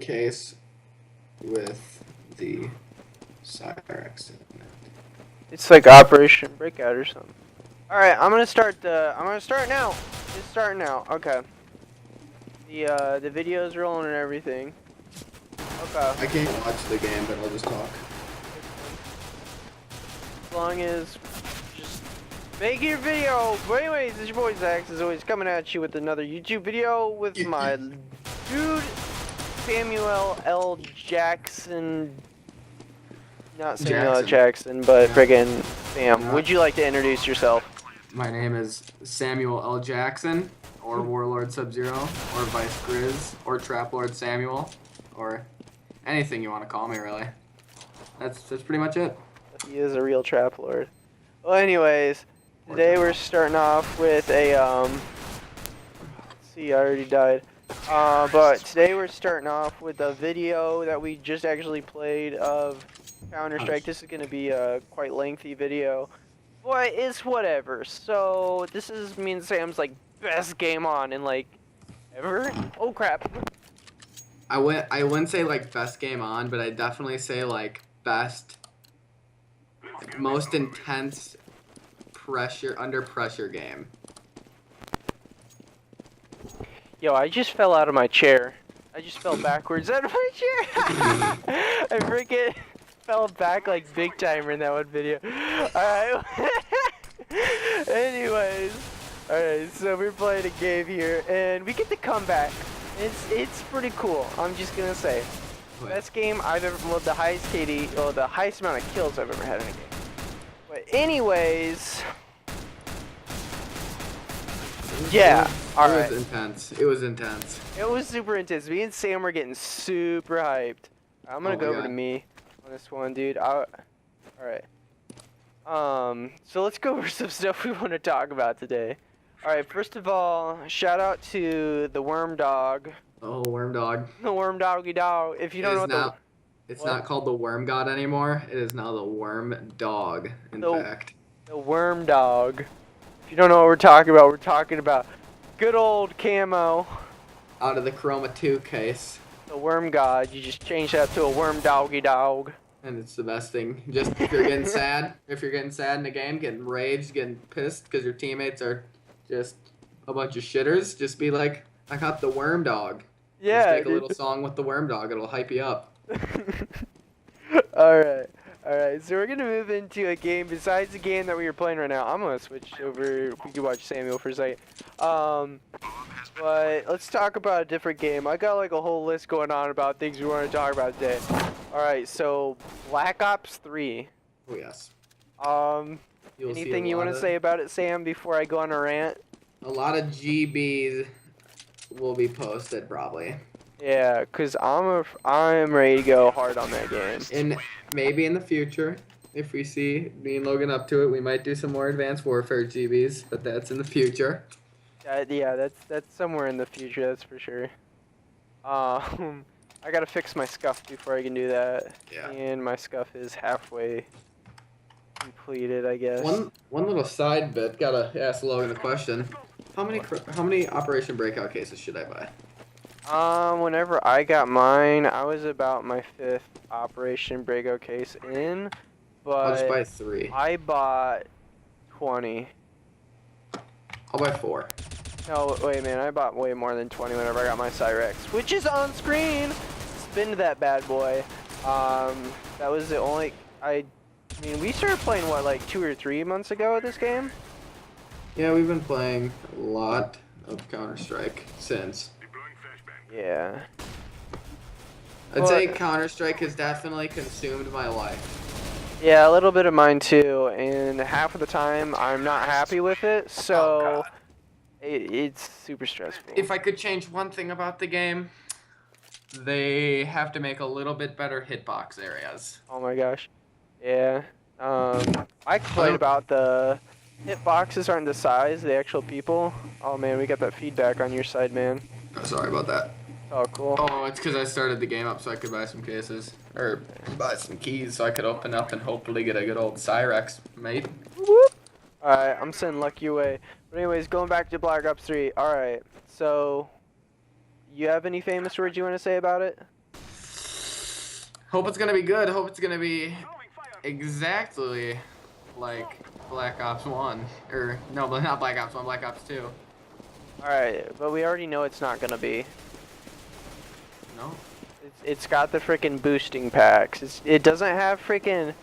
case with the Cyrex in it. It's like Operation Breakout or something. All right, I'm gonna start now. It's starting now. Okay. The video's rolling and everything. Okay. I can't watch the game, but I'll just talk. As long as just make your video. But anyways, it's your boy Zach, as always, coming at you with another YouTube video with my dude Samuel L. Jackson. Not Samuel L. Jackson, but friggin' Sam. Would you like to introduce yourself? My name is Samuel L. Jackson, or Warlord Sub-Zero, or Vice Grizz, or Trap Lord Samuel, or anything you want to call me, really. That's pretty much it. He is a real trap lord. Well, anyways, today we're starting off with a let's see, I already died. But today we're starting off with a video that we just actually played of Counter-Strike. This is gonna be a quite lengthy video, but it's whatever. So this is me and Sam's like best game on in like ever. Oh crap! I wouldn't say like best game on, but I'd definitely say like best, most intense under pressure game. Yo, I just fell out of my chair. I just fell backwards out of my chair. I freaking fell back like big timer in that one video. Alright. Anyways. Alright, so we're playing a game here and we get to come back. It's pretty cool, I'm just gonna say. Best game I've ever, well, the highest KD, well, the highest amount of kills I've ever had in a game. But anyways, yeah, alright. It was intense. It was intense. It was super intense. Me and Sam were getting super hyped. I'm gonna go over to me on this one, dude. Alright. So let's go over some stuff we want to talk about today. Alright, first of all, shout out to the Worm Dog. Oh, Worm Dog. The Worm Doggy Dog. If you don't know what it's not called the Worm God anymore. It is now the Worm Dog, in fact. The Worm Dog. If you don't know what we're talking about good old camo. Out of the Chroma 2 case. The Worm God. You just change that to a Worm Doggy Dog. And it's the best thing. Just if you're getting sad, in a game, getting raged, getting pissed because your teammates are just a bunch of shitters, just be like, I got the Worm Dog. Yeah. Just take a little song with the Worm Dog. It'll hype you up. Alright. Alright, so we're gonna move into a game besides the game that we were playing right now. I'm gonna switch over. We can watch Samuel for a second. But let's talk about a different game. I got like a whole list going on about things we want to talk about today. Alright, so Black Ops 3. Oh yes. Anything you want to say about it, Sam, before I go on a rant? A lot of GBs will be posted probably. Yeah, cause I'm ready to go hard on that game. And maybe in the future, if we see me and Logan up to it, we might do some more Advanced Warfare GBs, but that's in the future. Yeah, that's somewhere in the future, that's for sure. I gotta fix my scuff before I can do that. Yeah. And my scuff is halfway completed, I guess. One little side bit. Gotta ask Logan the question: How many Operation Breakout cases should I buy? Whenever I got mine, I was about my 5th Operation Breakout case in, but I'll just buy 3. I bought 20. I'll buy 4. No, wait, man, I bought way more than 20 whenever I got my Cyrex, which is on screen. Spin to that bad boy. That was the only, I mean, we started playing, what, like 2 or 3 months ago at this game? Yeah, we've been playing a lot of Counter-Strike since. Yeah. I'd say Counter-Strike has definitely consumed my life. Yeah, a little bit of mine too, and half of the time I'm not happy with it, so it's super stressful. If I could change one thing about the game, they have to make a little bit better hitbox areas. Oh my gosh. Yeah. I complain about the hitboxes aren't the size, the actual people. Oh man, we got that feedback on your side, man. Oh, sorry about that. Oh, cool. Oh, it's because I started the game up so I could buy some cases. Or buy some keys so I could open up and hopefully get a good old Cyrex, mate. Alright, I'm sending luck your way. But anyways, going back to Black Ops 3. Alright, so you have any famous words you want to say about it? Hope it's gonna be good. Hope it's gonna be exactly like Black Ops 1. Or, no, but not Black Ops 1, Black Ops 2. Alright, but we already know it's not gonna be. No? It's got the freaking boosting packs. It doesn't have freaking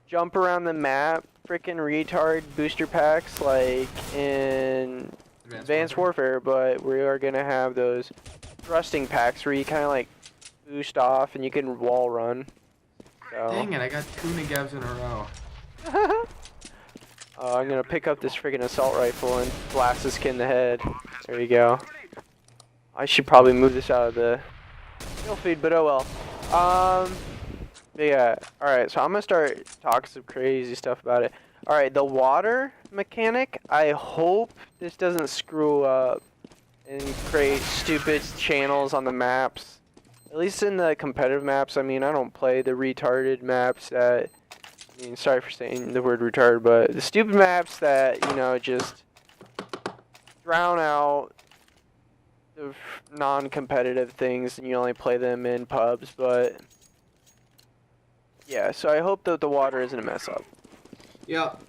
jump around the map, freaking retard booster packs like in Advanced Warfare, but we are gonna have those thrusting packs where you kind of like boost off and you can wall run. So. Dang it, I got 2 Negevs in a row. I'm gonna pick up this freaking assault rifle and blast this kid in the head. There you go. I should probably move this out of the kill feed, but oh well. But yeah, alright, so I'm gonna start talking some crazy stuff about it. Alright, the water mechanic, I hope this doesn't screw up and create stupid channels on the maps. At least in the competitive maps. I mean, I don't play the retarded maps that, I mean, sorry for saying the word retarded, but the stupid maps that, you know, just drown out the non-competitive things and you only play them in pubs, but yeah, so I hope that the water isn't a mess up. Yep.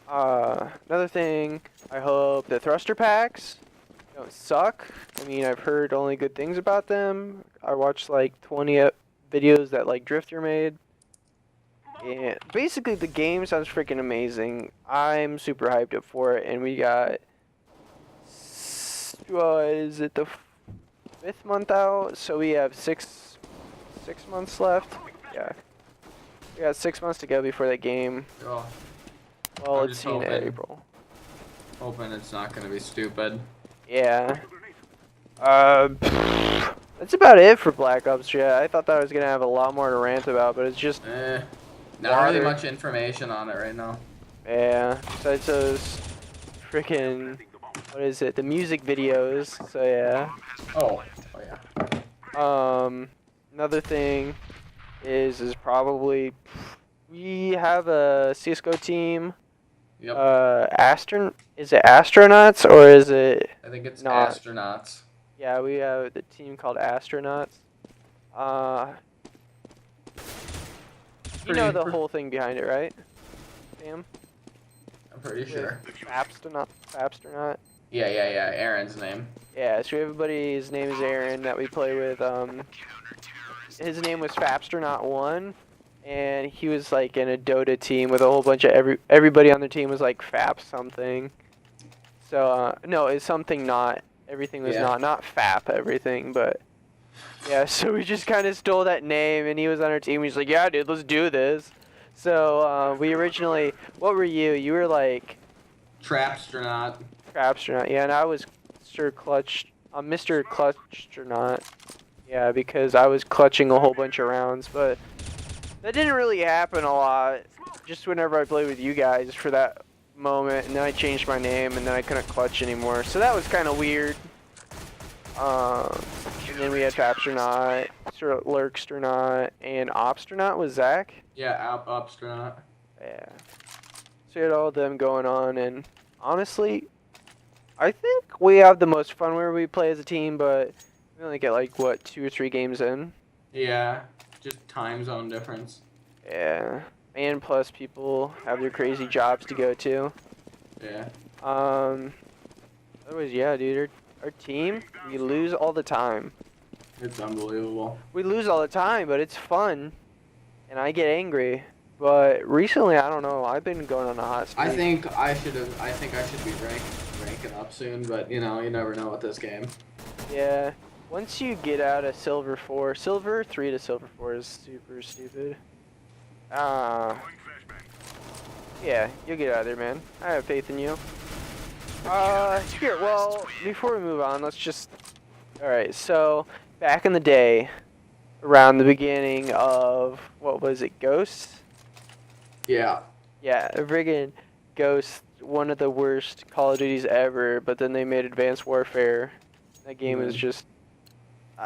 Another thing, I hope the thruster packs don't suck. I mean, I've heard only good things about them. I watched like 20 videos that like Drifter made. And basically the game sounds freaking amazing. I'm super hyped up for it, and we got, is it the 5th month out? So we have six months left. Yeah. We got 6 months to go before that game. Oh, Well, I'm it's just seen in hoping. April. Hoping it's not gonna be stupid. Yeah. That's about it for Black Ops. Yeah, I thought that I was gonna have a lot more to rant about, but it's just Not really much information on it right now. yeah. Besides those freaking, what is it? The music videos. So yeah. Oh yeah. Another thing is probably we have a CS:GO team. Yep. Is it astronauts or is it? I think it's not? astronauts. Yeah, we have the team called astronauts. You know the whole thing behind it, right? Sam? I'm pretty sure. Fapstronaut. Yeah. Aaron's name. Yeah, so everybody's name is Aaron that we play with. His name was Fapstronaut1, and he was like in a Dota team with a whole bunch of everybody on the team was like Fap something. So no, it's something not. Everything was not Fap everything, but yeah. So we just kind of stole that name, and he was on our team. He's like, yeah, dude, let's do this. So we originally, what were you? You were like Trapstronaut. Trapstronaut, yeah, and I was Mr. Clutchtronaut. Yeah, because I was clutching a whole bunch of rounds, but that didn't really happen a lot. Just whenever I played with you guys for that moment, and then I changed my name, and then I couldn't clutch anymore. So that was kind of weird. And then we had Fapstronaut, Lurkstronaut, and Opstronaut was Zach. Yeah, Opstronaut. Yeah. So we had all of them going on, and honestly, I think we have the most fun where we play as a team, but we only get like, what, 2 or 3 games in? Yeah, just time zone difference. Yeah. And plus people have their crazy jobs to go to. Yeah. Otherwise, yeah, dude, our team, we lose all the time. It's unbelievable. We lose all the time, but it's fun. And I get angry. But recently, I don't know, I've been going on a hot streak. I think I should be ranking up soon, but you know, you never know with this game. Yeah. Once you get out of Silver 4, Silver 3 to Silver 4 is super stupid. Yeah, you'll get out of there, man. I have faith in you. Here, well, before we move on, let's just... Alright, so, back in the day, around the beginning of, what was it, Ghost? Yeah. Yeah, friggin' Ghost, one of the worst Call of Duties ever, but then they made Advanced Warfare. That game is just...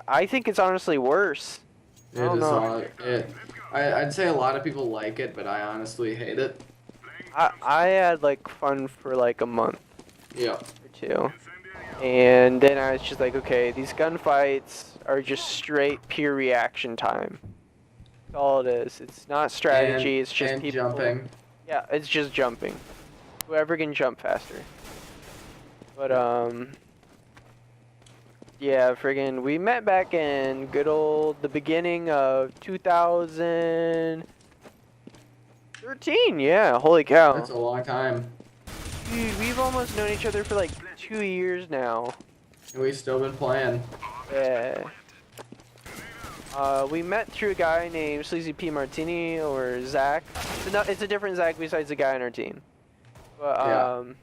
I think it's honestly worse. I'd say a lot of people like it, but I honestly hate it. I had like fun for like a month. Yeah. Or 2. And then I was just like, okay, these gunfights are just straight pure reaction time. That's all it is. It's not strategy. It's just and people jumping. Yeah, it's just jumping. Whoever can jump faster. But yeah, friggin' we met back in good old the beginning of 2013. Yeah, holy cow. That's a long time. Dude, we've almost known each other for like 2 years now. And we've still been playing. Yeah. We met through a guy named Sleazy P. Martini or Zach. It's a different Zach besides the guy on our team. But,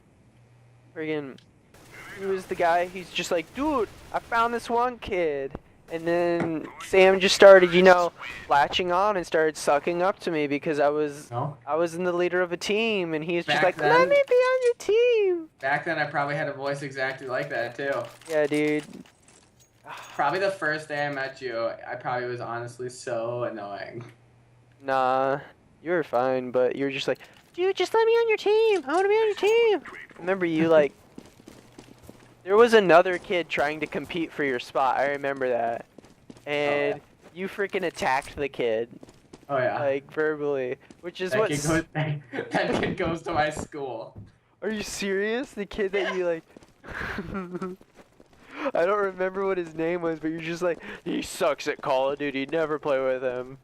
friggin', he was the guy, he's just like, dude, I found this one kid. And then Sam just started, you know, latching on and started sucking up to me because I was in the leader of a team, and he was just like, let me be on your team. Back then, I probably had a voice exactly like that, too. Yeah, dude. Probably the first day I met you, I probably was honestly so annoying. Nah, you were fine, but you were just like, dude, just let me on your team. I want to be on your team. Remember you, like, there was another kid trying to compete for your spot. I remember that. And you freaking attacked the kid. Oh, yeah. Like, verbally. Which is that kid goes to my school. Are you serious? The kid that you, like... I don't remember what his name was, but you're just like, he sucks at Call of Duty, never play with him.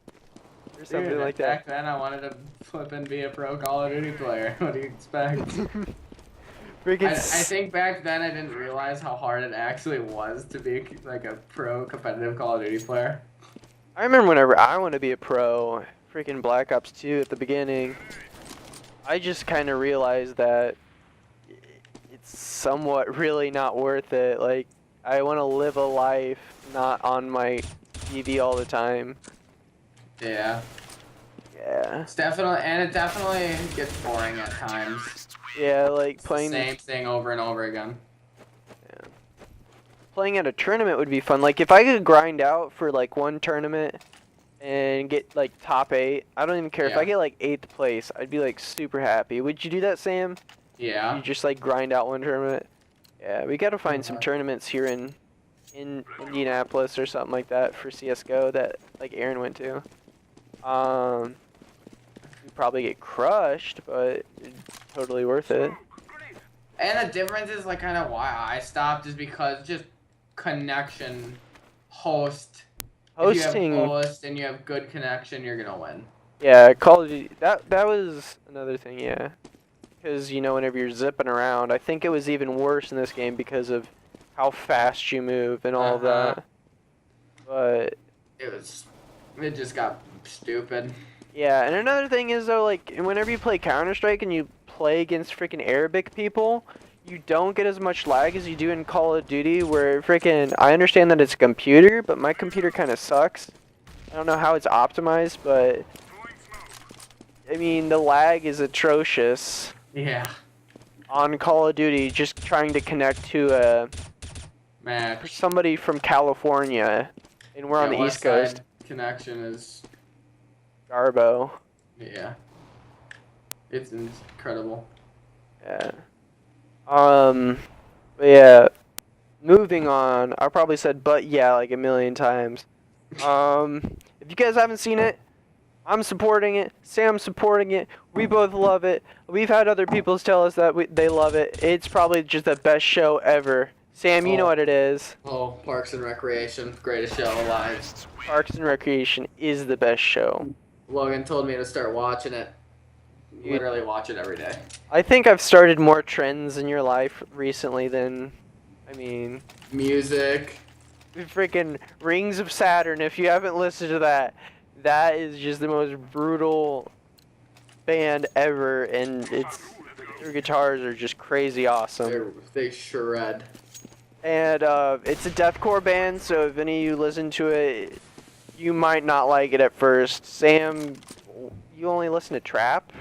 Or something like that. Back then, I wanted to flip and be a pro Call of Duty player. What do you expect? I think back then I didn't realize how hard it actually was to be like a pro competitive Call of Duty player. I remember whenever I wanted to be a pro, freaking Black Ops 2 at the beginning, I just kind of realized that it's somewhat really not worth it. Like, I want to live a life not on my TV all the time. Yeah. Yeah. It definitely gets boring at times. Yeah, like playing the same thing over and over again. Yeah. Playing at a tournament would be fun. Like if I could grind out for like one tournament and get like top 8, I don't even care if I get like 8th place. I'd be like super happy. Would you do that, Sam? Yeah. You just like grind out one tournament? Yeah, we gotta find some tournaments here in Indianapolis or something like that for CS:GO that like Aaron went to. You'd probably get crushed, but it's totally worth it. And the difference is like kind of why I stopped is because just connection, hosting. If you have host and you have good connection, you're gonna win. Yeah, Call of Duty. That was another thing. Yeah, because you know whenever you're zipping around, I think it was even worse in this game because of how fast you move and all that. But it just got stupid. Yeah, and another thing is though, like whenever you play Counter-Strike and you play against freaking Arabic people, you don't get as much lag as you do in Call of Duty, where freaking I understand that it's a computer, but my computer kind of sucks. I don't know how it's optimized, but I mean the lag is atrocious. Yeah. On Call of Duty, just trying to connect to somebody from California, and we're on the East Coast. Connection is Garbo. Yeah. It's incredible. Yeah. But yeah. Moving on. I probably said but yeah like a million times. If you guys haven't seen it, I'm supporting it. Sam's supporting it. We both love it. We've had other people tell us that they love it. It's probably just the best show ever. Sam, you know what it is. Oh, Parks and Recreation. Greatest show alive. Parks and Recreation is the best show. Logan told me to start watching it. Literally watch it every day. I think I've started more trends in your life recently than, I mean... Music. Freaking Rings of Saturn, if you haven't listened to that, that is just the most brutal band ever, and their guitars are just crazy awesome. They shred. And it's a deathcore band, so if any of you listen to it, you might not like it at first. Sam, you only listen to trap?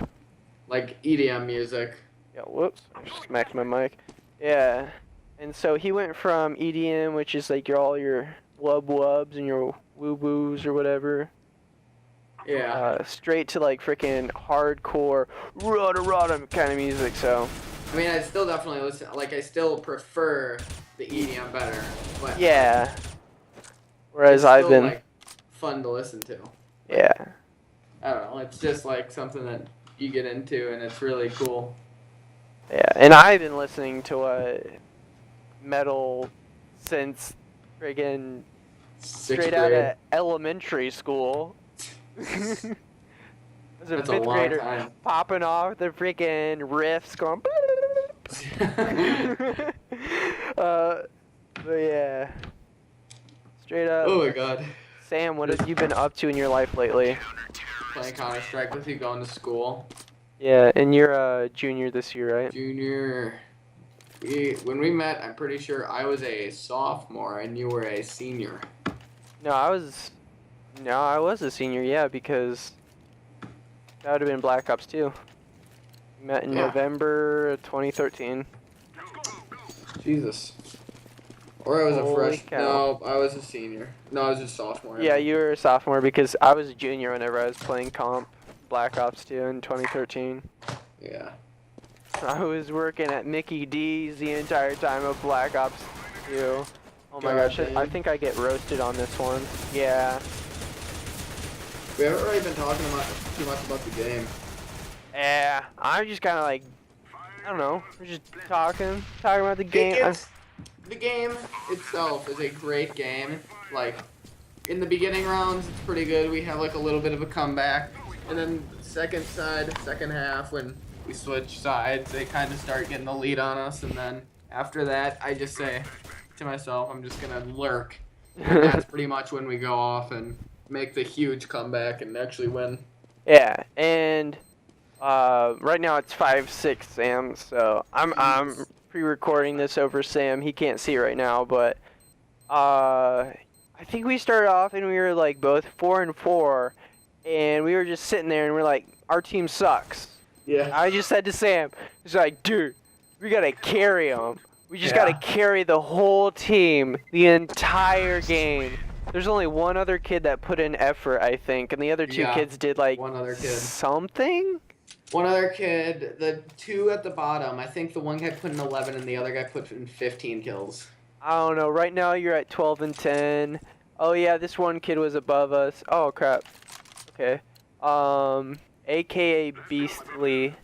Like EDM music. Yeah, whoops, I just smacked my mic. Yeah, and so he went from EDM, which is like all your wub-wubs and your woo-woos or whatever. Yeah. Straight to like freaking hardcore, rada kind of music, so. I mean, I still definitely listen, like I still prefer the EDM better, but. Yeah. Whereas I've been. Like, fun to listen to. Yeah. I don't know. It's just like something that you get into, and it's really cool. Yeah, and I've been listening to metal since friggin' straight out of elementary school. As a That's a fifth long grader, time. popping off the freaking riffs, going. But yeah, straight up. Oh my god. Sam, what have you been up to in your life lately? Playing Counter-Strike with you, going to school. Yeah, and you're a junior this year, right? Junior. When we met, I'm pretty sure I was a sophomore and you were a senior. No, I was a senior, yeah, because that would have been Black Ops 2. We met in November 2013. Jesus. Or I was Holy a freshman. cow. No, I was a senior. No, I was a sophomore. Yeah, you were a sophomore because I was a junior whenever I was playing comp Black Ops 2 in 2013. Yeah. I was working at Mickey D's the entire time of Black Ops 2. Oh my gosh, Goddamn. I think I get roasted on this one. Yeah. We haven't really been talking too much about the game. Yeah, I'm just kind of like, I don't know, we're just talking about the game. The game itself is a great game. Like, in the beginning rounds, it's pretty good. We have like a little bit of a comeback. And then second half, when we switch sides, they kind of start getting the lead on us. And then after that, I just say to myself, I'm just going to lurk. And that's pretty much when we go off and make the huge comeback and actually win. Yeah, and right now it's 5-6, Sam. So I'm pre-recording this over Sam. He can't see right now, but I think we started off and we were like both 4-4, and we were just sitting there and we're like, our team sucks. Yeah. I just said to Sam, it's like, dude, we gotta carry them. We just gotta carry the whole team the entire game. There's only one other kid that put in effort, I think, and the other two kids did like one other kid. Something. One other kid, the two at the bottom, I think the one guy put in 11 and the other guy put in 15 kills. I don't know. Right now you're at 12 and 10. Oh yeah, this one kid was above us. Oh crap. Okay. AKA Beastly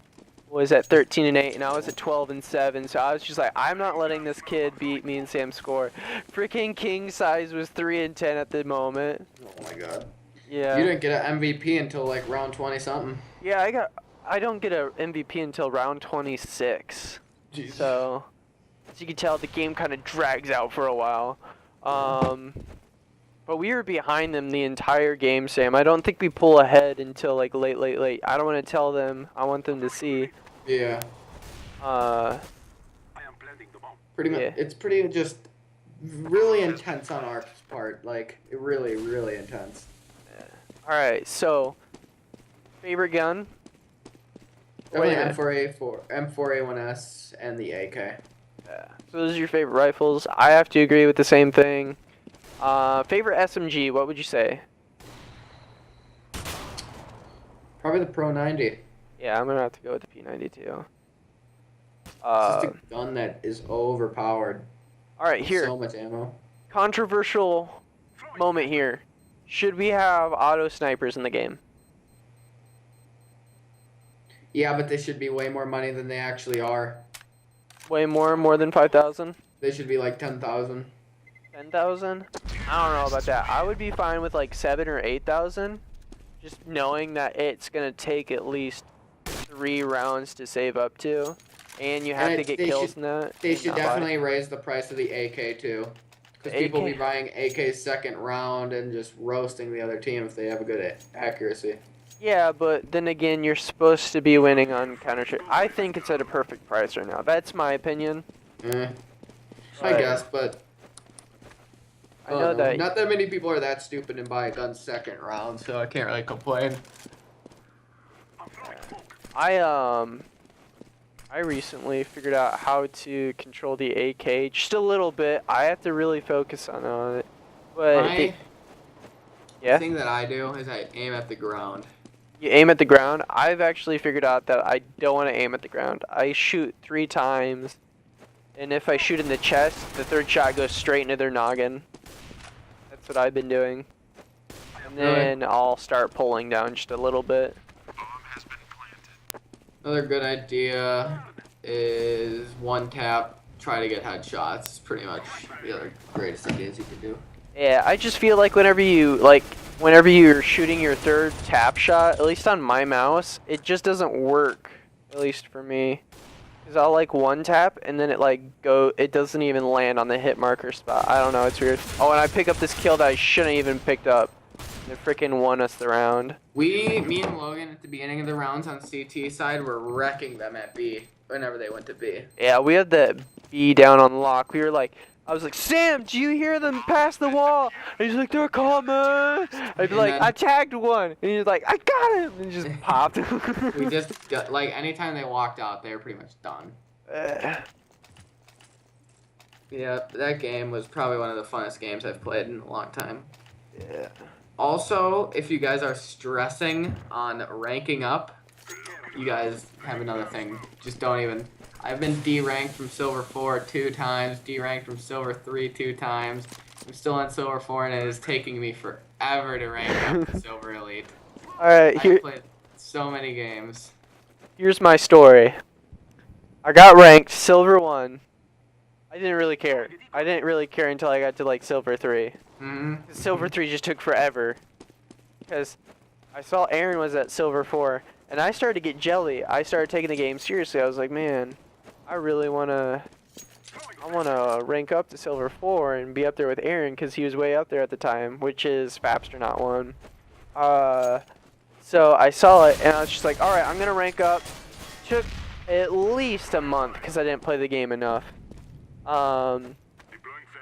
was at 13 and 8, and I was at 12 and 7. So I was just like, I'm not letting this kid beat me and Sam score. Freaking King Size was 3 and 10 at the moment. Oh my god. Yeah. You didn't get an MVP until like round 20 something. Yeah, I don't get a MVP until round 26. Jeez. So, as you can tell, the game kind of drags out for a while. But we were behind them the entire game, Sam. I don't think we pull ahead until like late. I don't want to tell them. I want them to see. Yeah. Pretty much. Yeah. It's pretty just really intense on our part. Like really, really intense. All right. So, favorite gun? Definitely M4A1S and the AK. Yeah. So those are your favorite rifles. I have to agree with the same thing. Favorite SMG? What would you say? Probably the Pro 90. Yeah, I'm gonna have to go with the P92. It's just a gun that is overpowered. All right, here. So much ammo. Controversial moment here. Should we have auto snipers in the game? Yeah, but they should be way more money than they actually are. Way more than 5,000? They should be like 10,000. 10,000? I don't know about that. I would be fine with like 7 or 8,000. Just knowing that it's gonna take at least 3 rounds to save up to, and you have to get kills in that. They should definitely raise the price of the AK too, because people will be buying AK second round and just roasting the other team if they have a good accuracy. Yeah, but then again, you're supposed to be winning on Counter-Strike. I think it's at a perfect price right now. That's my opinion. I guess, but I know that not that many people are that stupid and buy a gun second round, so I can't really complain. I recently figured out how to control the AK just a little bit. I have to really focus on it. But the thing that I do is I aim at the ground. You aim at the ground? I've actually figured out that I don't want to aim at the ground. I shoot 3 times, and if I shoot in the chest, the 3rd shot goes straight into their noggin. That's what I've been doing. And and then I'll start pulling down just a little bit. Another good idea is one tap, try to get headshots. It's pretty much the other greatest ideas you can do. Yeah, I just feel like whenever you're shooting your third tap shot, at least on my mouse, it just doesn't work. At least for me. Cause I'll like one tap and then it doesn't even land on the hit marker spot. I don't know, it's weird. Oh, and I pick up this kill that I shouldn't even picked up. It freaking won us the round. Me and Logan at the beginning of the rounds on CT side were wrecking them at B whenever they went to B. Yeah, we had the B down on lock. We were like, I was like, Sam, do you hear them pass the wall? And he's like, they're coming. I'd be like, I tagged one. And he's like, I got him. And he just popped. We just got, like, anytime they walked out, they were pretty much done. Yeah, that game was probably one of the funnest games I've played in a long time. Yeah. Also, if you guys are stressing on ranking up, you guys have another thing. Just don't even... I've been D-ranked from Silver 4 2 times, D-ranked from Silver 3 2 times. I'm still on Silver 4, and it is taking me forever to rank up to Silver Elite. Alright, I've played so many games. Here's my story. I got ranked Silver 1. I didn't really care. I didn't really care until I got to, like, Silver 3. Silver 3 just took forever. Because I saw Aaron was at Silver 4, and I started to get jelly. I started taking the game seriously. I was like, man, I really want to rank up to Silver 4 and be up there with Aaron because he was way up there at the time, which is Fapstronaut 1. So I saw it, and I was just like, alright, I'm going to rank up. Took at least a month because I didn't play the game enough.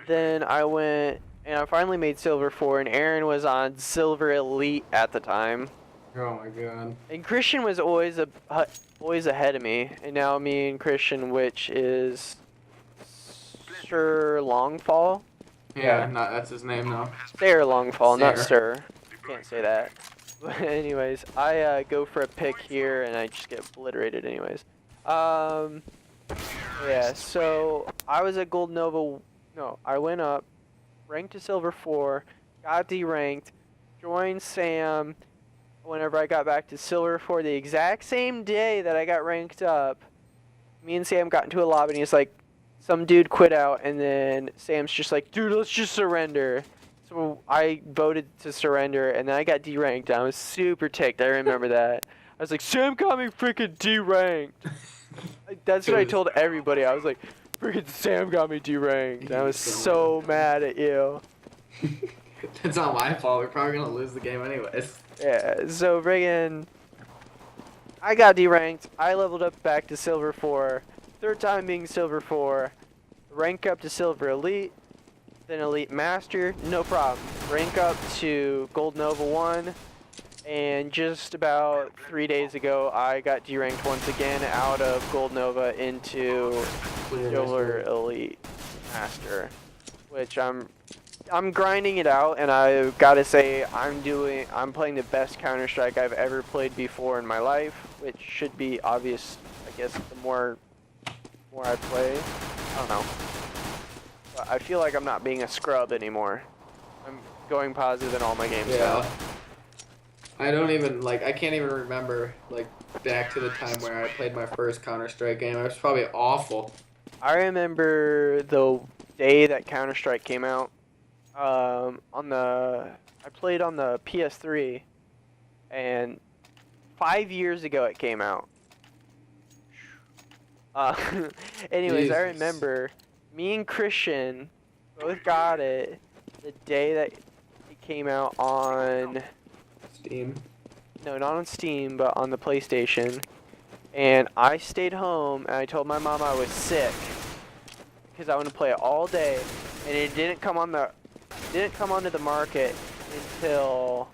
Then I went, and I finally made Silver 4, and Aaron was on Silver Elite at the time. Oh my god. And Christian was always ahead of me, and now me and Christian, which is Sir Longfall. Yeah, no, that's his name though. Sir Longfall, not Sir. Can't say that. But anyways, I go for a pick here, and I just get obliterated anyways. Yeah, so I was at Gold Nova. No, I went up, ranked to Silver 4, got D-ranked, joined Sam. Whenever I got back to Silver 4, the exact same day that I got ranked up, me and Sam got into a lobby, and he's like, some dude quit out, and then Sam's just like, dude, let's just surrender. So I voted to surrender, and then I got D-ranked. I was super ticked. I remember that. I was like, Sam got me freaking D-ranked. That's what I told everybody. I was like, freaking Sam got me D-ranked. I was so mad at you. It's not my fault. We're probably going to lose the game anyways. Yeah, so friggin' I got D-ranked. I leveled up back to Silver 4. Third time being Silver 4. Rank up to Silver Elite. Then Elite Master. No problem. Rank up to Gold Nova 1. And just about 3 days ago, I got D-ranked once again out of Gold Nova into Silver Elite Master. Which I'm grinding it out, and I've got to say I'm playing the best Counter-Strike I've ever played before in my life, which should be obvious, I guess, the more I play. I don't know. But I feel like I'm not being a scrub anymore. I'm going positive in all my games now. I don't even, I can't even remember, back to the time where I played my first Counter-Strike game. I was probably awful. I remember the day that Counter-Strike came out. I played on the PS3, and 5 years ago it came out. Anyways, Jesus. I remember me and Christian both got it the day that it came out on Steam. No, not on Steam, but on the PlayStation. And I stayed home, and I told my mom I was sick because I want to play it all day, and it didn't come onto the market until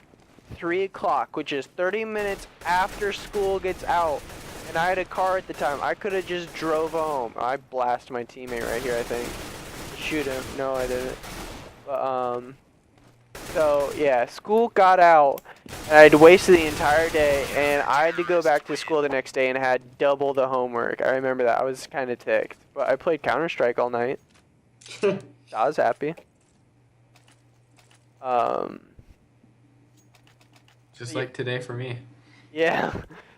3 o'clock, which is 30 minutes after school gets out. And I had a car at the time. I could have just drove home. I blasted my teammate right here, I think. Shoot him. No, I didn't. But, so, yeah, school got out, and I'd wasted the entire day, and I had to go back to school the next day and had double the homework. I remember that. I was kind of ticked. But I played Counter-Strike all night. I was happy. Just like today for me. Yeah.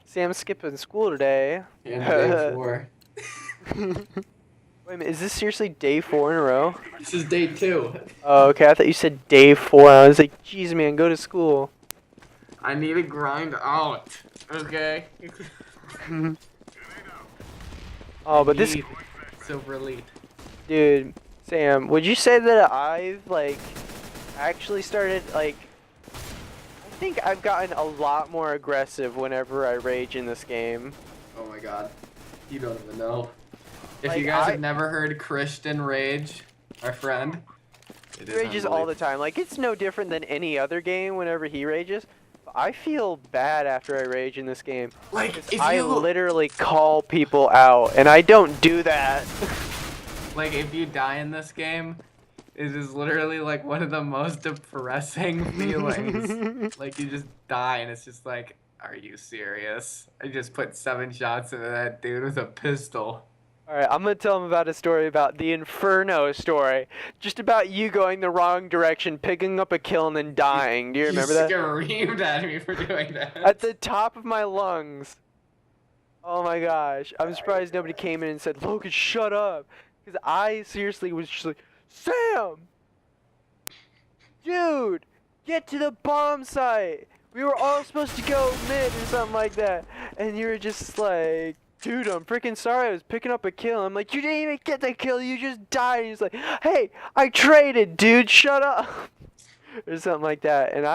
Sam's skipping school today. And day 4. Wait a minute, is this seriously day 4 in a row? This is day 2. Oh, okay, I thought you said day 4. I was like, jeez, man, go to school. I need to grind out. Okay. Oh, but this, Silver Elite. dude, Sam, would you say that I've, like, actually started, like, I think I've gotten a lot more aggressive whenever I rage in this game. Oh my god. You don't even know. If Like, you guys have never heard Christian rage, our friend, it He rages all the time. Like, it's no different than any other game whenever he rages. But I feel bad after I rage in this game. Like, if I you literally call people out, and I don't do that. like if you die in this game, it is literally like one of the most depressing feelings. Like you just die and it's just like, are you serious? I just put 7 shots into that dude with a pistol. Alright, I'm gonna tell him about a story about the Inferno story. Just about you going the wrong direction, picking up a kill, and then dying. Do you remember that? You screamed at me for doing that. At the top of my lungs. Oh my gosh. I'm surprised nobody came in and said, Logan, shut up. Because I seriously was just like, Sam! Dude! Get to the bomb site! We were all supposed to go mid or something like that. And you were just like, dude, I'm freaking sorry. I was picking up a kill. I'm like, you didn't even get the kill. You just died. And he's like, hey, I traded, dude. Shut up. Or something like that. And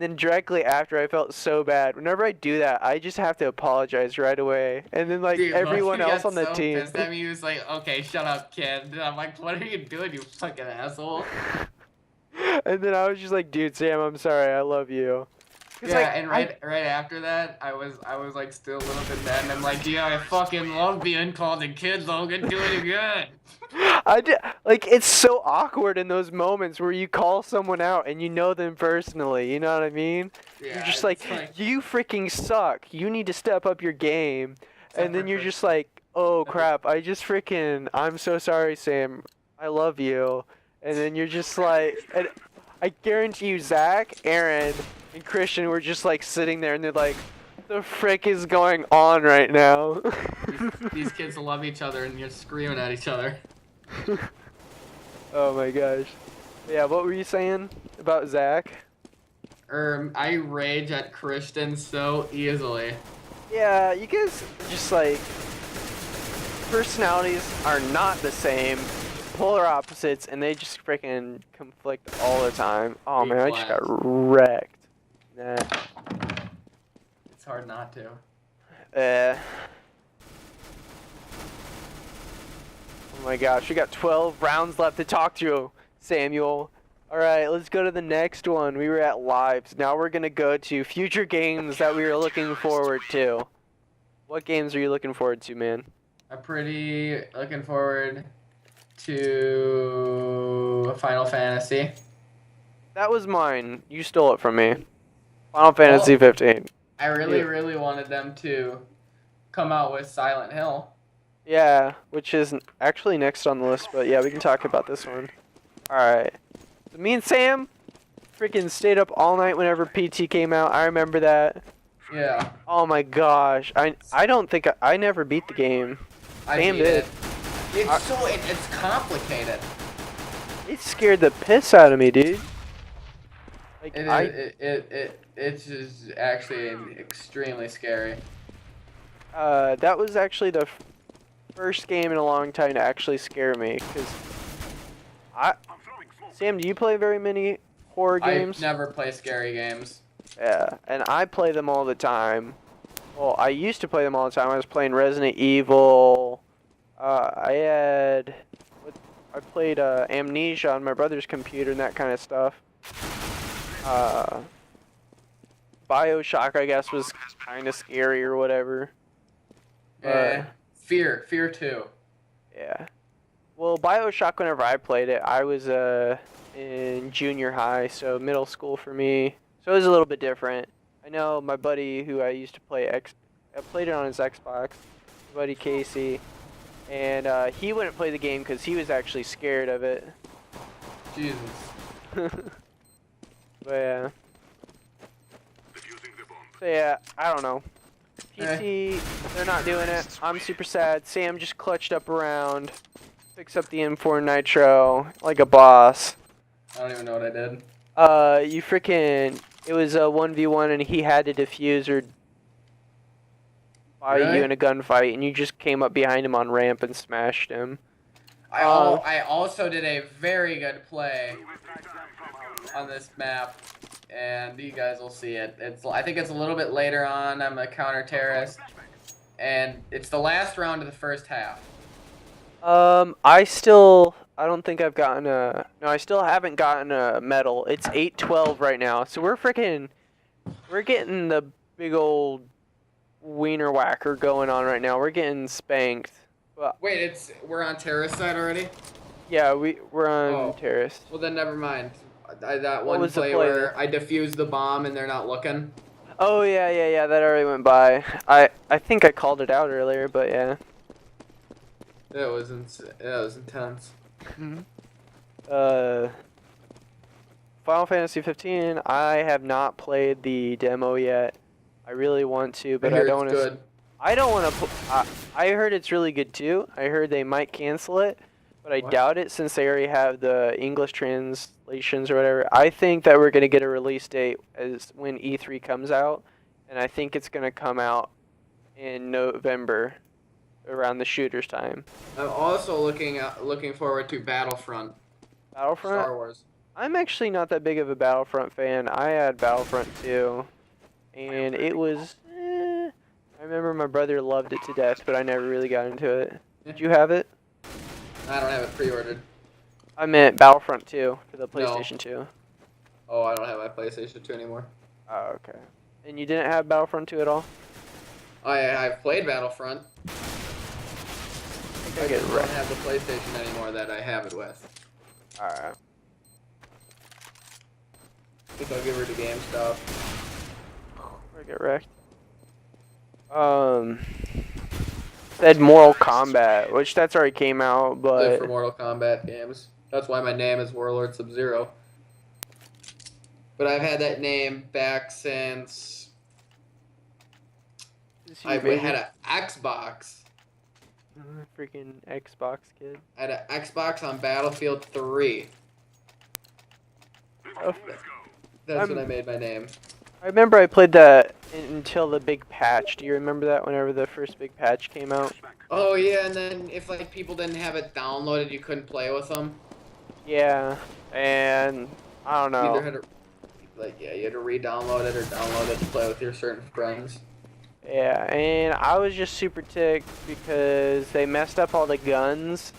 then directly after, I felt so bad. Whenever I do that, I just have to apologize right away. And then, like, Dude, everyone else on the so team. Pissed at me. He was like, okay, shut up, kid. And I'm like, what are you doing, you fucking asshole? And then I was just like, dude, Sam, I'm sorry. I love you. Yeah, like, and right after that, I was like still a little bit mad, and I'm like, yeah, I fucking love being called a kid, Logan. Do it again. I did, like, it's so awkward in those moments where you call someone out and you know them personally. You know what I mean? Yeah, you're just like, you freaking suck. You need to step up your game. And then you're just like, oh crap, I'm so sorry, Sam. I love you. And then you're just like, and I guarantee you, Zach, Aaron, and Christian were just like sitting there and they're like, the frick is going on right now? These kids love each other and you're screaming at each other. Oh my gosh. Yeah, what were you saying about Zach? I rage at Christian so easily. Yeah, you guys just like, personalities are not the same. Polar opposites, and they just freaking conflict all the time. Oh man, I just got wrecked. Nah. It's hard not to. Oh my gosh, we got 12 rounds left to talk to, Samuel. Alright, let's go to the next one. We were at lives. Now we're gonna go to future games that we are looking forward to. What games are you looking forward to, man? I'm pretty looking forward to Final Fantasy. That was mine. You stole it from me. Final Fantasy 15. I really wanted them to come out with Silent Hill. Yeah, which is actually next on the list, but yeah, we can talk about this one. Alright. So me and Sam freaking stayed up all night whenever PT came out. I remember that. Yeah. Oh my gosh. I don't think I never beat the game. Sam did. It's complicated. It scared the piss out of me, dude. Like it's just actually extremely scary. That was actually the first game in a long time to actually scare me, because Sam, do you play very many horror games? I never play scary games. Yeah, and I play them all the time. Well, I used to play them all the time. I was playing Resident Evil. I played Amnesia on my brother's computer and that kind of stuff. BioShock, I guess, was kind of scary or whatever. Fear 2. Yeah. Well, BioShock, whenever I played it, I was in junior high, so middle school for me. So it was a little bit different. I know my buddy who I used to play I played it on his Xbox, my buddy Casey, and he wouldn't play the game because he was actually scared of it. Jesus. But yeah. So yeah, I don't know. PC, they're not doing it. I'm super sad. Sam just clutched up around, picks up the M4 Nitro like a boss. I don't even know what I did. You freaking, it was a 1v1 and he had to defuse or fight Really? you in a gunfight, and you just came up behind him on ramp and smashed him. I also did a very good play on this map, and you guys will see it. I think it's a little bit later on. I'm a counter-terrorist, and it's the last round of the first half. I don't think I've gotten no, I still haven't gotten a medal. It's 8-12 right now, so we're getting the big old wiener whacker going on right now. We're getting spanked. But, Wait, we're on terrorist side already? yeah, we're on terrorist. Well, then never mind. That What one was the play play where I defused the bomb and they're not looking. Oh yeah, that already went by. I think I called it out earlier, but yeah. It was intense. Final Fantasy 15. I have not played the demo yet. I really want to, but I don't want to. I don't want to. I heard it's really good too. I heard they might cancel it, but I doubt it since they already have the English translations or whatever. I think that we're gonna get a release date as when E3 comes out, and I think it's gonna come out in November, around the shooters time. I'm also looking forward to Battlefront. Battlefront? Star Wars. I'm actually not that big of a Battlefront fan. I had Battlefront 2, and it was. I remember my brother loved it to death, but I never really got into it. Did you have it? I don't have it pre-ordered. I meant Battlefront 2 for the PlayStation 2. Oh, I don't have my PlayStation 2 anymore. Oh, okay. And you didn't have Battlefront 2 at all? I've played Battlefront. I get don't have the PlayStation anymore that I have it with. Alright. I think I'll give her to GameStop. I get wrecked. Said Mortal Kombat, which that's already came out, but Live for Mortal Kombat games. That's why my name is Warlord Sub-Zero. But I've had that name back since I had an Xbox. Freaking Xbox kid. I had an Xbox on Battlefield 3. Oh, That's when I made my name. I remember I played that until the big patch. Do you remember that whenever the first big patch came out? Oh yeah, and then if like people didn't have it downloaded, you couldn't play with them. Yeah, and I don't know. You either had to, you had to re-download it or download it to play with your certain friends. Yeah, and I was just super ticked because they messed up all the guns,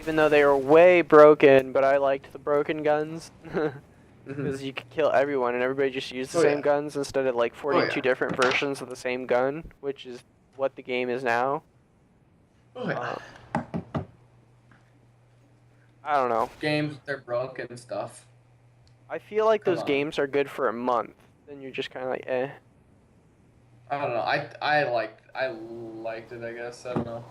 even though they were way broken, but I liked the broken guns. Because you could kill everyone and everybody just used the same guns instead of like 42 different versions of the same gun, which is what the game is now. Oh yeah. I don't know. Games, they're broken and stuff. I feel like those games are good for a month. Then you're just kind of like, eh. I don't know. I liked it, I guess. I don't know.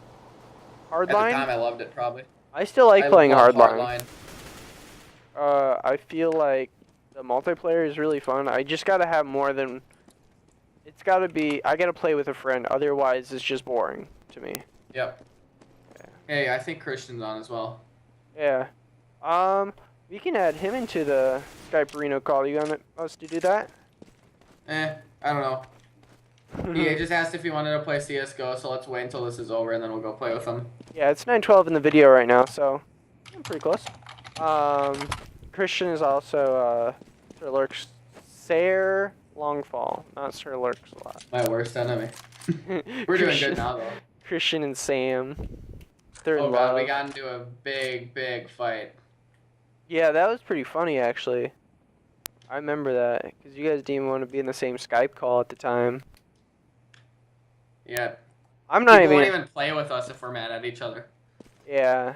Hardline? At the time, I loved it, probably. I still like playing Hardline. I feel like the multiplayer is really fun. I just gotta have more than... It's gotta be... I gotta play with a friend, otherwise it's just boring to me. Yep. Yeah. Hey, I think Christian's on as well. Yeah. We can add him into the Skype Reno call. You want us to do that? I don't know. He just asked if he wanted to play CSGO, so let's wait until this is over and then we'll go play with him. Yeah, it's 9:12 in the video right now, so I'm pretty close. Christian is also Sir Lurk's Sayer Longfall, not Sir Lurk's a lot. My worst enemy. We're doing good now though. Christian and Sam. They're in oh god, love. we got into a big fight. Yeah, that was pretty funny actually. I remember that because you guys didn't even want to be in the same Skype call at the time. Yeah. I'm not People won't even play with us if we're mad at each other. Yeah.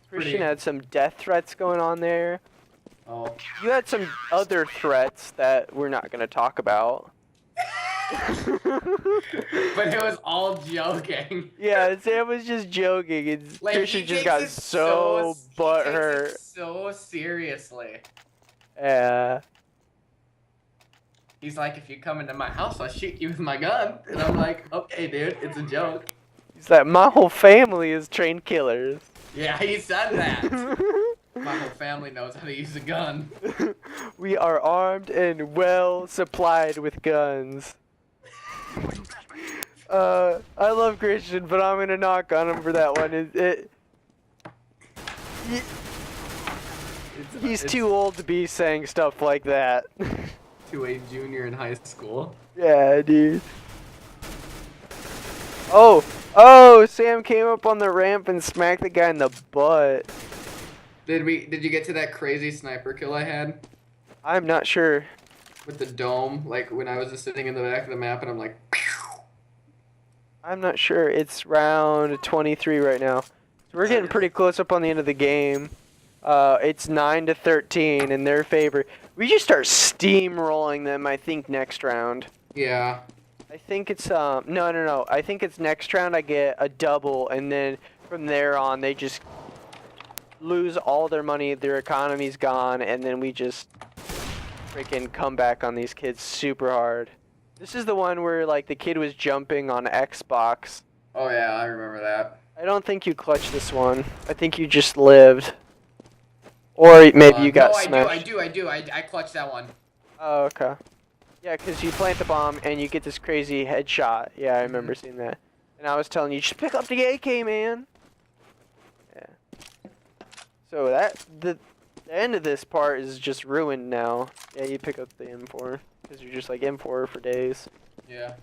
Christian had some death threats going on there. Oh. You had some other threats that we're not going to talk about. But it was all joking. Yeah, Sam was just joking. And like, Christian just got so butthurt. So seriously. Yeah. He's like, if you come into my house, I'll shoot you with my gun. And I'm like, okay, dude, it's a joke. He's like, my whole family is trained killers. Yeah, he said that. My whole family knows how to use a gun. We are armed and well supplied with guns. I love Christian, but I'm gonna knock on him for that one. He's too old to be saying stuff like that. To a junior in high school. Yeah, dude. Oh, Sam came up on the ramp and smacked the guy in the butt. Did you get to that crazy sniper kill I had? I'm not sure. With the dome, like when I was just sitting in the back of the map and I'm like, pew! I'm not sure. It's round 23 right now. So we're getting pretty close up on the end of the game. It's 9-13 in their favor. We just start steamrolling them, I think, next round. Yeah. I think it's, no. I think it's next round I get a double, and then from there on they just lose all their money, their economy's gone, and then we just freaking come back on these kids super hard. This is the one where, like, the kid was jumping on Xbox. Oh yeah, I remember that. I don't think you clutched this one. I think you just lived. Or maybe you got smashed. I do. I clutched that one. Oh, okay. Yeah, because you plant the bomb and you get this crazy headshot. Yeah, I remember seeing that. And I was telling you, just pick up the AK, man. Yeah. So the end of this part is just ruined now. Yeah, you pick up the M4 because you're just like M4 for days. Yeah.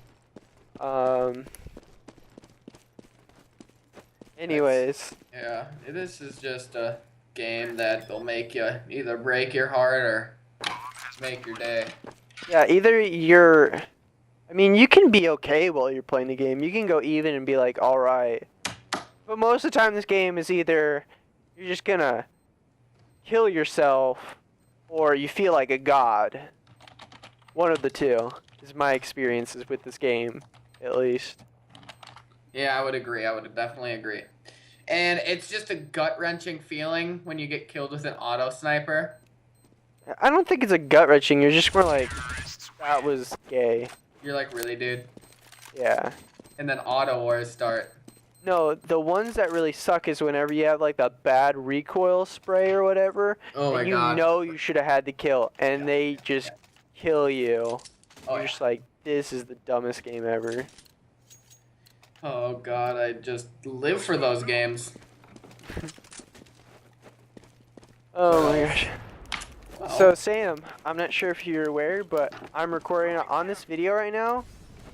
Anyways. Yeah, this is just a game that will make you either break your heart or make your day. Yeah, either you're... I mean, you can be okay while you're playing the game. You can go even and be like, alright. But most of the time this game is either you're just gonna kill yourself or you feel like a god. One of the two is my experiences with this game, at least. Yeah, I would agree. I would definitely agree. And it's just a gut-wrenching feeling when you get killed with an auto sniper. I don't think it's a gut-wrenching. You're just more like, that was gay. You're like, really, dude? Yeah. And then auto wars start. No, the ones that really suck is whenever you have like the bad recoil spray or whatever. Oh my and god. You know you should have had the kill, and they just kill you. Oh, You're just like, this is the dumbest game ever. Oh god, I just live for those games. Oh my gosh. So Sam, I'm not sure if you're aware, but I'm recording on this video right now.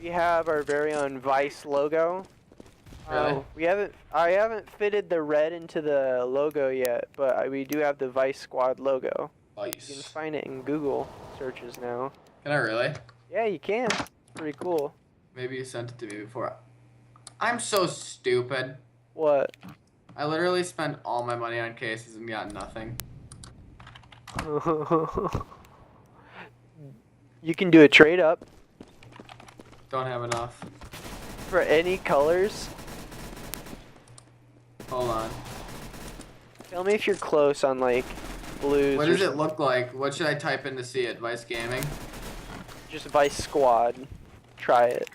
We have our very own VicE logo. Really? I haven't fitted the red into the logo yet, but we do have the VicE Squad logo. Nice. You can find it in Google searches now. Can I really? Yeah, you can. It's pretty cool. Maybe you sent it to me before. I'm so stupid. What? I literally spent all my money on cases and got nothing. You can do a trade up Don't have enough. for any colors. Hold on. Tell me if you're close on like blues. What or does it look like? What should I type in to see it? VicE Gaming? just VicE Squad. Try it.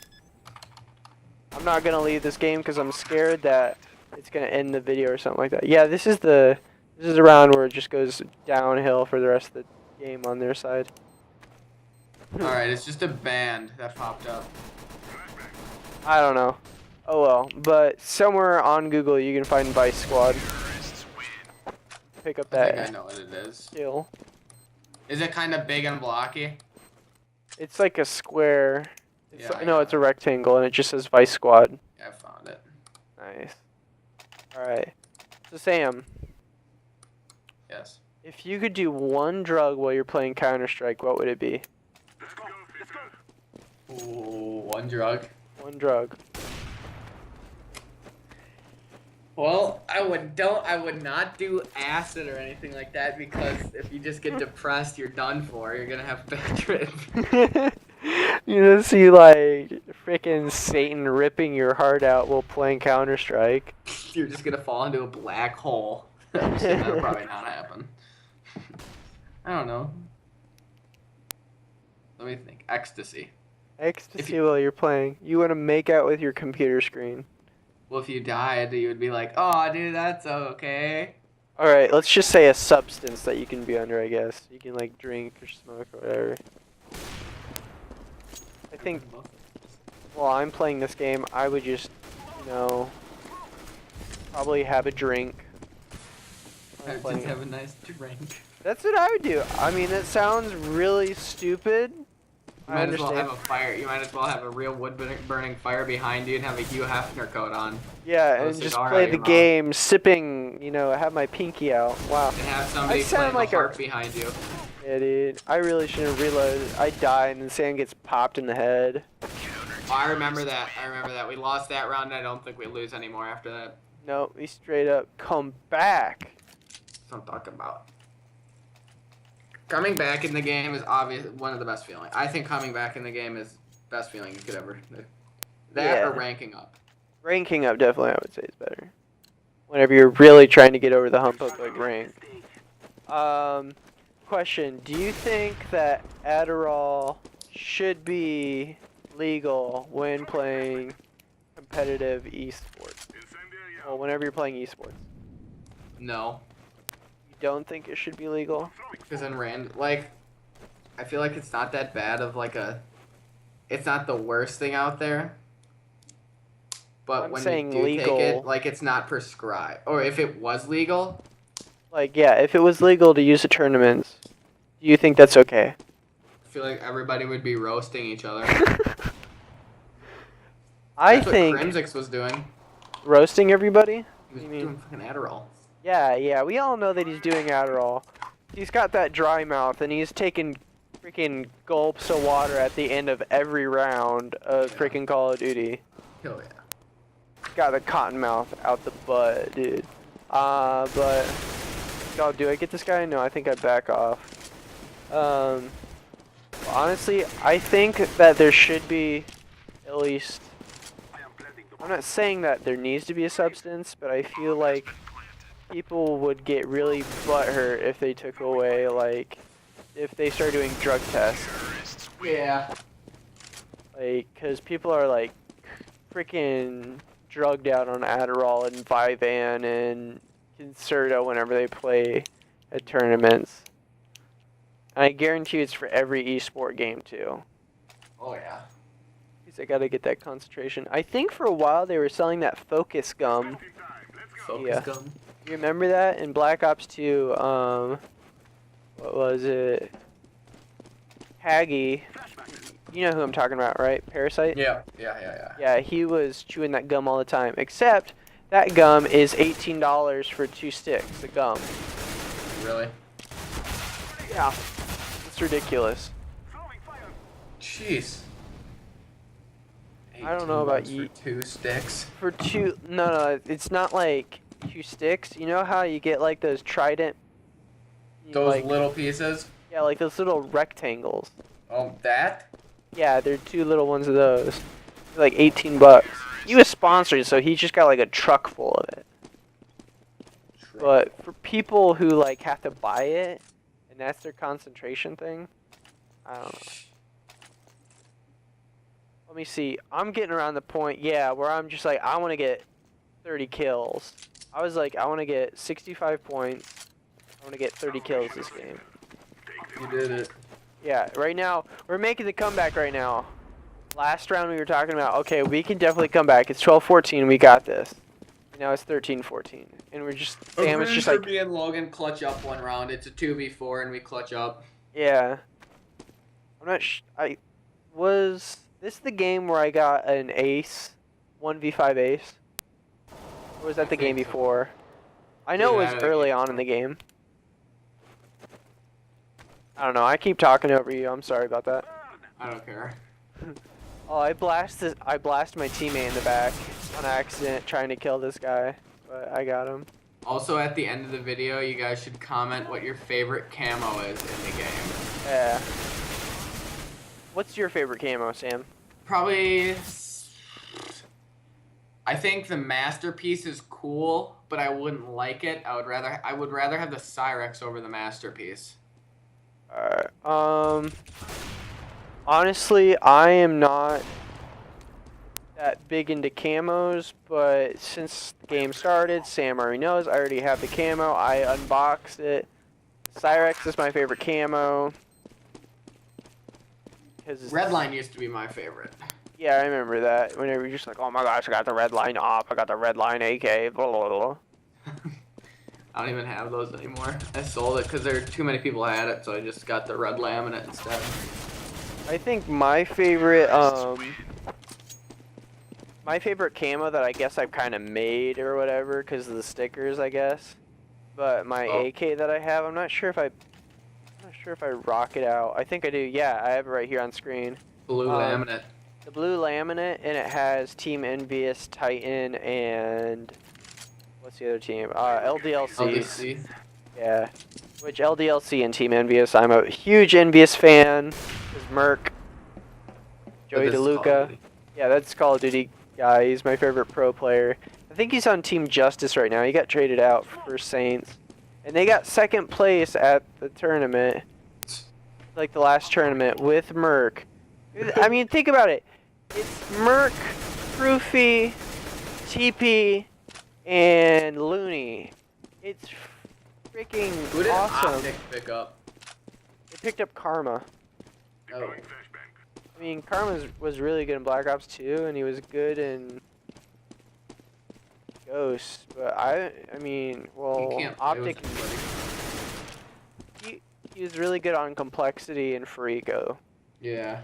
I'm not gonna leave this game because I'm scared that it's gonna end the video or something like that. Yeah, this is the round where it just goes downhill for the rest of the game on their side. Alright, it's just a band that popped up. I don't know. Oh well, but somewhere on Google you can find VicE Squad. Pick up I that think I know what it is. skill. Is it kind of big and blocky? It's like a square. It's Yeah, no, it's a rectangle, and it just says VicE Squad. Yeah, I found it. Nice. Alright. So Sam, Yes. if you could do one drug while you're playing Counter-Strike, what would it be? Ooh, one drug. One drug. Well, I would not do acid or anything like that because if you just get depressed, you're done for. You're gonna have a bad trip. You know, see like freaking Satan ripping your heart out while playing Counter-Strike. You're just gonna fall into a black hole. That'll probably not happen. I don't know. Let me think. Ecstasy. Ecstasy while you're playing. You want to make out with your computer screen. Well, if you died, you would be like, "Oh, dude, that's okay." All right, let's just say a substance that you can be under. I guess you can like drink or smoke or whatever. I think while I'm playing this game, I would just, you know, probably have a drink. I would just have a nice drink. That's what I would do. I mean, that sounds really stupid. You might as well have a fire. You might as well have a real wood-burning fire behind you and have a Hugh Hefner coat on. Yeah, and just play the game, sipping. You know, have my pinky out. Wow. And have somebody playing the harp behind you. Yeah, dude. I really shouldn't have reloaded. I die and then Sam gets popped in the head. Oh, I remember that. We lost that round. And I don't think we lose anymore after that. No, we straight up come back. That's what I'm talking about. Coming back in the game is obvious one of the best feelings. I think coming back in the game is the best feeling you could ever do. That or ranking up. Ranking up definitely I would say is better. Whenever you're really trying to get over the hump of like rank. Question, do you think that Adderall should be legal when playing competitive esports? Well, whenever you're playing esports. No. Don't think it should be legal? Because in I feel like it's not that bad of like it's not the worst thing out there. But when you do take it, like it's not prescribed. Or if it was legal. Like, yeah, if it was legal to use at tournaments, do you think that's okay? I feel like everybody would be roasting each other. That's what Crimsix was doing. Roasting everybody? He was doing fucking Adderall. Yeah, we all know that he's doing Adderall. He's got that dry mouth, and he's taking freaking gulps of water at the end of every round of freaking Call of Duty. Hell yeah. Got the cotton mouth out the butt, dude. But... Oh, do I get this guy? No, I think I back off. Honestly, I think that there should be at least... I'm not saying that there needs to be a substance, but I feel like people would get really butthurt if they took away, like, if they start doing drug tests. Yeah. Like, because people are, like, freaking drugged out on Adderall and Vyvanse and Concerta whenever they play at tournaments. And I guarantee it's for every esport game, too. Oh, yeah. Because I gotta get that concentration. I think for a while they were selling that Focus Gum. Focus Gum? You remember that in Black Ops 2, what was it? Haggy. You know who I'm talking about, right? Parasite? Yeah. Yeah, he was chewing that gum all the time. Except, that gum is $18 for 2 sticks of gum. Really? Yeah. It's ridiculous. Jeez. I don't know about you. For 2 sticks? For 2... No, it's not like 2 sticks. You know how you get like those trident... Those little pieces? Yeah, like those little rectangles. Oh, that? Yeah, there are 2 little ones of those. They're like 18 bucks. He was sponsored, so he just got like a truck full of it. But for people who like have to buy it, and that's their concentration thing, I don't know. Let me see. I'm getting around the point, yeah, where I'm just like, I want to get 30 kills. I was like, I want to get 65 points. I want to get 30 kills this game. You did it. Yeah, right now, we're making the comeback right now. Last round we were talking about, okay, we can definitely come back. It's 12-14, we got this. And now it's 13-14. And we're just, Sam is just like... me and Logan clutch up one round. It's a 2v4 and we clutch up. Yeah. I'm not was this the game where I got an ace? 1v5 ace? Or was that the game before? I know it was early on in the game. I don't know, I keep talking over you, I'm sorry about that. I don't care. Oh, I blast my teammate in the back on accident trying to kill this guy, but I got him. Also, at the end of the video, you guys should comment what your favorite camo is in the game. Yeah. What's your favorite camo, Sam? Probably... I think the Masterpiece is cool, but I wouldn't like it. I would rather have the Cyrex over the Masterpiece. Alright, Honestly, I am not that big into camos, but since the game started, Sam already knows, I already have the camo. I unboxed it. Cyrex is my favorite camo. Redline used to be my favorite. Yeah, I remember that. Whenever you're just like, oh my gosh, I got the red line op, I got the red line AK, blah, blah, blah. I don't even have those anymore. I sold it because too many people had it, so I just got the red laminate instead. I think my favorite camo that I guess I've kind of made or whatever because of the stickers, I guess. But my AK that I have, I'm not sure if I rock it out. I think I do. Yeah, I have it right here on screen. Blue laminate. The blue laminate, and it has Team Envious, Titan, and what's the other team? LDLC. LDC. Yeah. Which LDLC and Team Envious, I'm a huge Envious fan. Is Merc. Joey DeLuca. Yeah, that's Call of Duty guy. He's my favorite pro player. I think he's on Team Justice right now. He got traded out for Saints. And they got second place at the tournament. Like the last tournament with Merc. I mean, think about it. It's Merc, Proofy, TP, and Looney. It's freaking Who did awesome. Optic pick up? They picked up Karma. Oh. I mean, Karma was really good in Black Ops 2, and he was good in Ghost. But I mean, well, Optic. He was really good on Complexity and Farico. Yeah.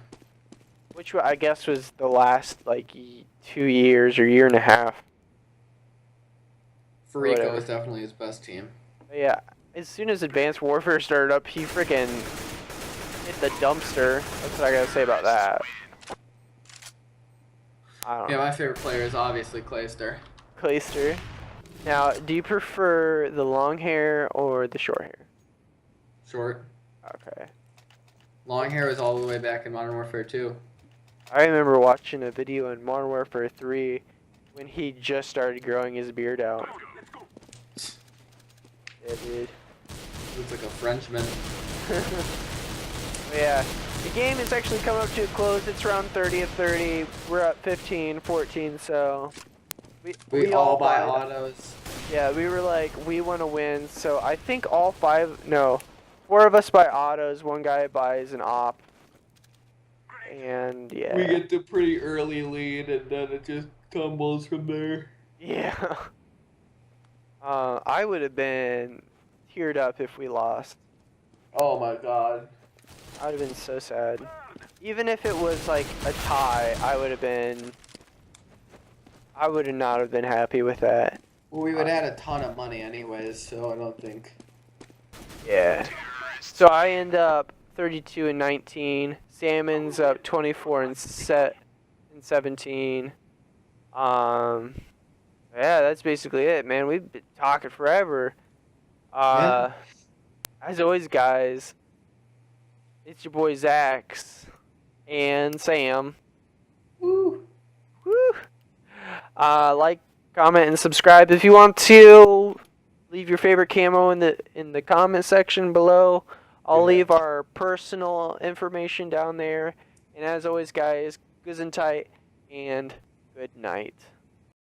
Which I guess was the last, like, 2 years or year and a half. Farico is definitely his best team. But yeah, as soon as Advanced Warfare started up, he freaking hit the dumpster. That's what I gotta say about that. I don't know. Yeah, my favorite player is obviously Clayster. Clayster. Now, do you prefer the long hair or the short hair? Short. Okay. Long hair was all the way back in Modern Warfare 2. I remember watching a video in Modern Warfare 3 when he just started growing his beard out. Yeah, dude. Looks like a Frenchman. Yeah, the game is actually coming up to a close. It's round 30 of 30. We're at 15, 14, so... We all buy autos. Yeah, we were like, we want to win, so I think all 4 of us buy autos, 1 guy buys an op. And yeah. We get the pretty early lead, and then it just tumbles from there. Yeah. I would have been teared up if we lost. Oh my god. I would have been so sad. Even if it was like a tie, I would not have been happy with that. Well, we would have had a ton of money anyways, so I don't think. Yeah. So I end up 32 and 19. Salmon's up 24 and 17. Yeah, that's basically it, man. We've been talking forever. Yeah. As always, guys, it's your boy Zax and Sam. Woo. Woo. Like, comment, and subscribe if you want to. Leave your favorite camo in the comment section below. I'll leave our personal information down there. And as always, guys, good and tight, and good night.